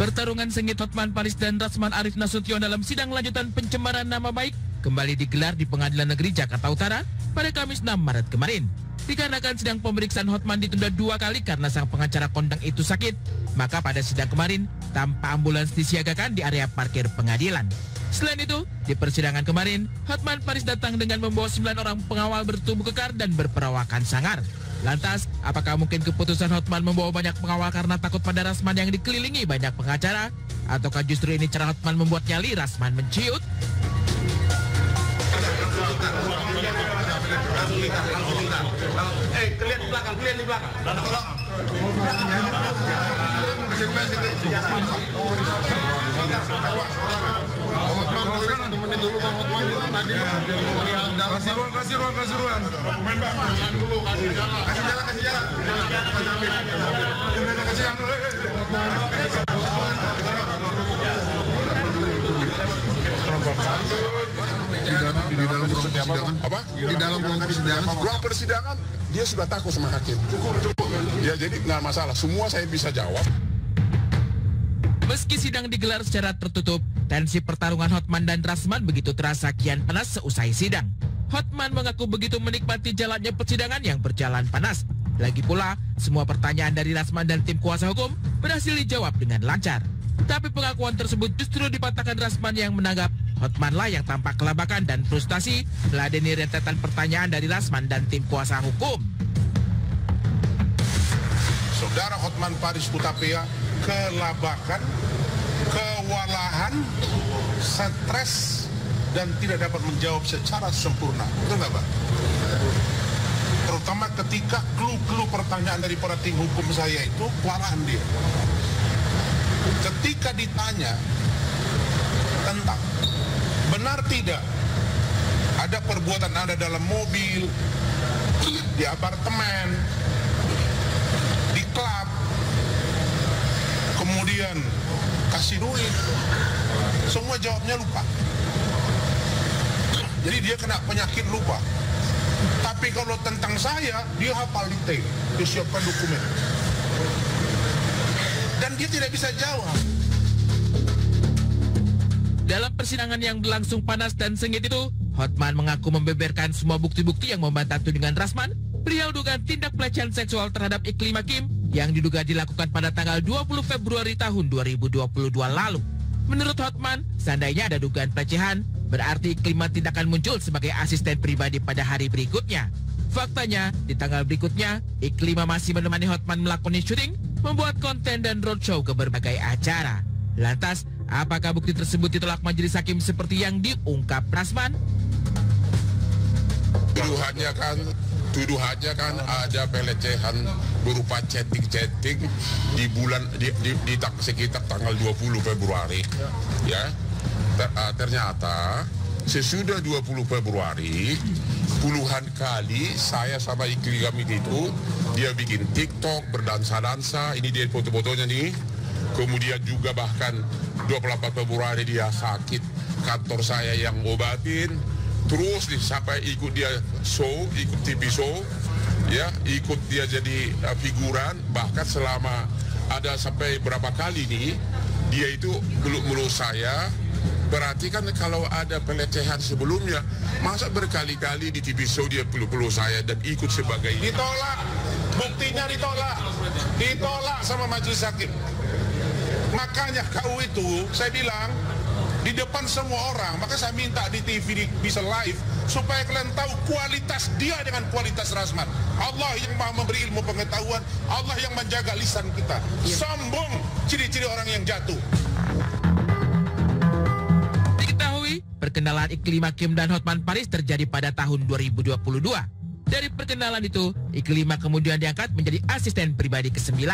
Pertarungan sengit Hotman Paris dan Rasman Arif Nasution dalam sidang lanjutan pencemaran nama baik kembali digelar di Pengadilan Negeri Jakarta Utara pada Kamis 6 Maret kemarin. Dikarenakan sidang pemeriksaan Hotman ditunda 2 kali karena sang pengacara kondang itu sakit, maka pada sidang kemarin tanpa ambulans disiagakan di area parkir pengadilan. Selain itu, di persidangan kemarin, Hotman Paris datang dengan membawa 9 orang pengawal bertubuh kekar dan berperawakan sangar. Lantas, apakah mungkin keputusan Hotman membawa banyak pengawal karena takut pada Rasman yang dikelilingi banyak pengacara? Ataukah justru ini cara Hotman membuat nyali Rasman menciut? Kalian di belakang. Kasih ruang. Di dalam ruang persidangan dia sudah takut sama hakim. Ya jadi nggak masalah, semua saya bisa jawab. Meski sidang digelar secara tertutup, tensi pertarungan Hotman dan Rasman begitu terasa kian panas seusai sidang. Hotman mengaku begitu menikmati jalannya persidangan yang berjalan panas. Lagi pula, semua pertanyaan dari Rasman dan tim kuasa hukum berhasil dijawab dengan lancar. Tapi pengakuan tersebut justru dipatahkan Rasman yang menanggap Hotman lah yang tampak kelabakan dan frustasi meladeni rentetan pertanyaan dari Rasman dan tim kuasa hukum. Saudara Hotman Paris Hutapea kelabakan, kewalahan, stres, dan tidak dapat menjawab secara sempurna. Betul nggak, Pak? Terutama ketika clue-clue pertanyaan dari para tim hukum saya itu kewalahan dia. Ketika ditanya tentang benar tidak ada perbuatan Anda dalam mobil, di apartemen, di klub, kemudian kasih duit, semua jawabnya lupa. Jadi dia kena penyakit lupa. Tapi kalau tentang saya, dia hafal detail, dia siapkan dokumen. Dan dia tidak bisa jawab. Dalam persidangan yang berlangsung panas dan sengit itu, Hotman mengaku membeberkan semua bukti-bukti yang membantah tudingan Rasman perihal dugaan tindak pelecehan seksual terhadap Iklim Hakim yang diduga dilakukan pada tanggal 20 Februari tahun 2022 lalu. Menurut Hotman, seandainya ada dugaan pelecehan, berarti Iklim tidak akan muncul sebagai asisten pribadi pada hari berikutnya. Faktanya, di tanggal berikutnya, Iklim masih menemani Hotman melakukan syuting, membuat konten dan roadshow ke berbagai acara. Lantas, apakah bukti tersebut ditolak majelis hakim seperti yang diungkap Rasman? Tuduhannya kan ada pelecehan berupa chatting di bulan sekitar tanggal 20 Februari. Ya. Ternyata sesudah 20 Februari puluhan kali saya sama Iklim itu dia bikin TikTok berdansa-dansa, ini dia foto-fotonya nih. Kemudian juga bahkan 28 Februari dia sakit, kantor saya yang obatin. Terus sampai ikut dia show, ikut TV show, ya, ikut dia jadi figuran. Bahkan selama ada sampai berapa kali nih, dia itu meluk-meluk saya. Berarti kan kalau ada pelecehan sebelumnya, masa berkali-kali di TV show dia peluk-peluk saya dan ikut sebagai... Ditolak, buktinya ditolak sama majelis hakim. Makanya KU itu, saya bilang, di depan semua orang, maka saya minta di TV bisa live, supaya kalian tahu kualitas dia dengan kualitas Rasman. Allah yang maha memberi ilmu pengetahuan, Allah yang menjaga lisan kita. Sombong, ciri-ciri orang yang jatuh. Diketahui, perkenalan Iklim Hakim dan Hotman Paris terjadi pada tahun 2022. Dari perkenalan itu, Iklim kemudian diangkat menjadi asisten pribadi ke-9.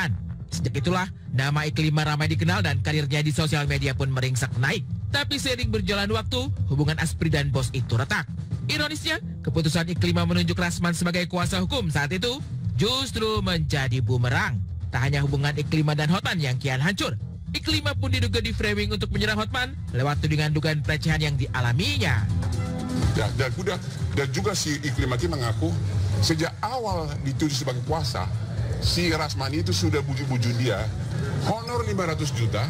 Sejak itulah, nama Iklim ramai dikenal dan karirnya di sosial media pun meringsek naik. Tapi seiring berjalan waktu, hubungan Aspri dan bos itu retak. Ironisnya, keputusan Iklim menunjuk Rasman sebagai kuasa hukum saat itu justru menjadi bumerang. Tak hanya hubungan Iklim dan Hotman yang kian hancur, Iklim pun diduga di framing untuk menyerang Hotman lewat tudingan dugaan pelecehan yang dialaminya. Dan juga si Iklim mengaku sejak awal dituduh sebagai kuasa, si Rasman itu sudah bujuk-bujuk dia, honor 500 juta,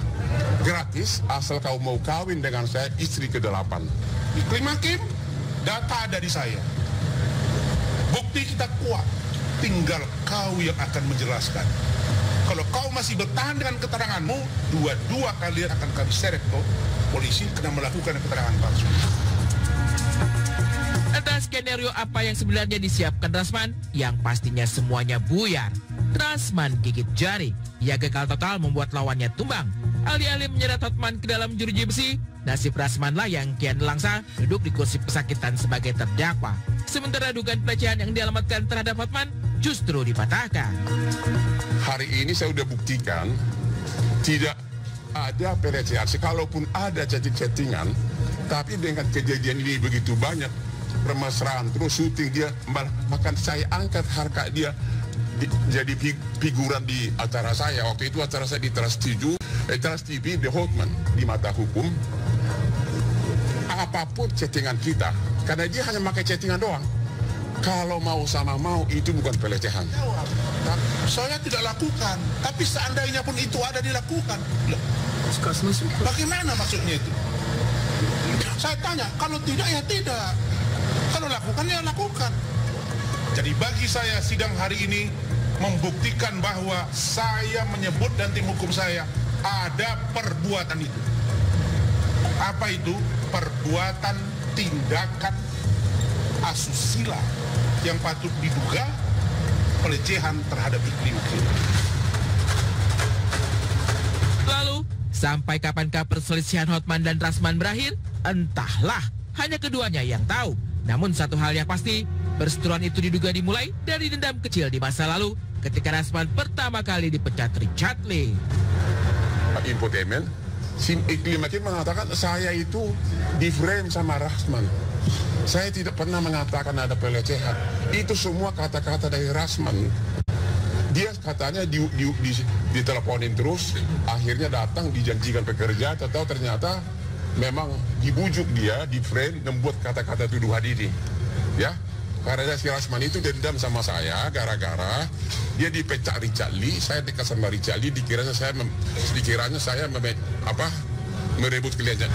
gratis, asal kau mau kawin dengan saya, istri ke-8. Iklim hakim, data ada di saya. Bukti kita kuat, tinggal kau yang akan menjelaskan. Kalau kau masih bertahan dengan keteranganmu, dua-dua kalian akan kami seret ke polisi karena melakukan keterangan palsu. Entah skenario apa yang sebenarnya disiapkan Rasman, yang pastinya semuanya buyar. Rasman gigit jari, ia gagal total membuat lawannya tumbang. Alih-alih menyeret Hotman ke dalam jeruji besi, nasib Rasman lah yang kian langsa duduk di kursi pesakitan sebagai terdakwa. Sementara dugaan pelecehan yang dialamatkan terhadap Hotman justru dipatahkan. Hari ini saya sudah buktikan tidak ada pelecehan. Kalaupun ada chatting-chattingan, tapi dengan kejadian ini begitu banyak permesraan, terus syuting dia, bahkan saya angkat harga dia jadi figuran di acara saya. Waktu itu acara saya di Trans TV, The Hotman di mata hukum. Apapun chattingan kita, karena dia hanya pakai chattingan doang. Kalau mau sama mau, itu bukan pelecehan. Saya tidak lakukan, tapi seandainya pun itu ada dilakukan. Bagaimana maksudnya itu? Saya tanya, kalau tidak ya tidak. Kalau lakukan ya lakukan. Jadi bagi saya sidang hari ini membuktikan bahwa saya menyebut dan tim hukum saya ada perbuatan itu. Apa itu? Perbuatan tindakan asusila yang patut diduga pelecehan terhadap iklim hakim. Lalu, sampai kapankah perselisihan Hotman dan Rasman berakhir? Entahlah, hanya keduanya yang tahu. Namun satu hal yang pasti, perseteruan itu diduga dimulai dari dendam kecil di masa lalu ketika Rasman pertama kali dipecat Richard Lee. Infotainment, iklim hakim mengatakan saya itu di frame sama Rasman. Saya tidak pernah mengatakan ada pelecehan. Itu semua kata-kata dari Rasman. Dia katanya diteleponin terus, akhirnya datang dijanjikan pekerja, atau ternyata memang dibujuk dia, di frame, membuat kata-kata tuduhan ini. Ya, karena si Rasman itu dendam sama saya, gara-gara dia dipecat Richard Lee, saya dekat sama Richard Lee, dikiranya saya merebut klien.